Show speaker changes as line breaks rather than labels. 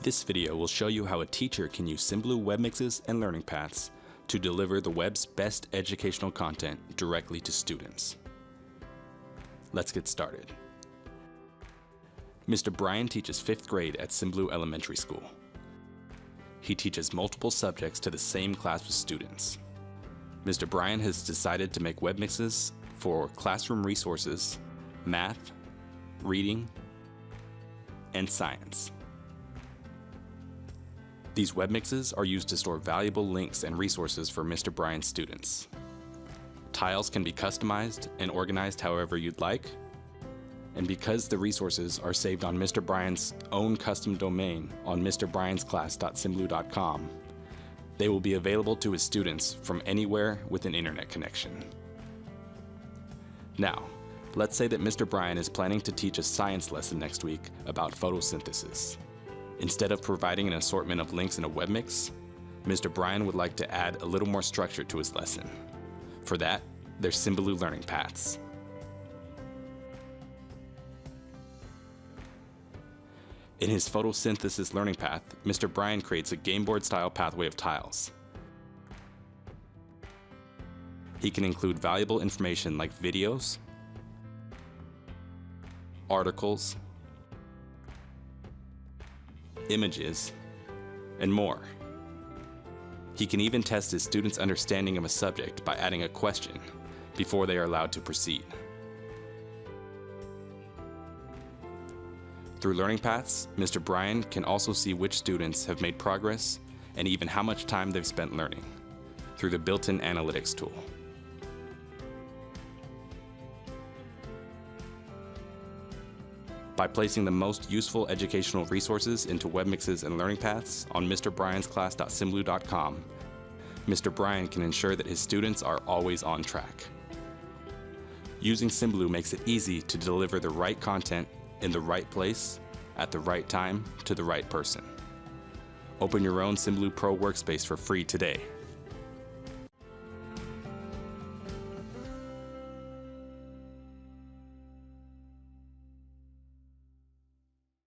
This video will show you how a teacher can use Symbaloo Webmixes and learning paths to deliver the web's best educational content directly to students. Let's get started. Mr. Brian teaches 5th grade at Symbaloo Elementary School. He teaches multiple subjects to the same class of students. Mr. Brian has decided to make Webmixes for classroom resources, math, reading, and science. These Webmixes are used to store valuable links and resources for Mr. Brian's students. Tiles can be customized and organized however you'd like, and because the resources are saved on Mr. Brian's own custom domain on mrbriansclass.symbaloo.com, they will be available to his students from anywhere with an internet connection. Now, let's say that Mr. Brian is planning to teach a science lesson next week about photosynthesis. Instead of providing an assortment of links in a webmix, Mr. Brian would like to add a little more structure to his lesson. For that, there's Symbaloo Learning Paths. In his photosynthesis learning path, Mr. Brian creates a game board style pathway of tiles. He can include valuable information like videos, articles, images, and more. He can even test his students' understanding of a subject by adding a question before they are allowed to proceed. Through Learning Paths, Mr. Brian can also see which students have made progress and even how much time they've spent learning through the built-in analytics tool. By placing the most useful educational resources into Webmixes and Learning Paths on mrbriansclass.symbaloo.com, Mr. Brian can ensure that his students are always on track. Using Symbaloo makes it easy to deliver the right content in the right place, at the right time, to the right person. Open your own Symbaloo Pro Workspace for free today.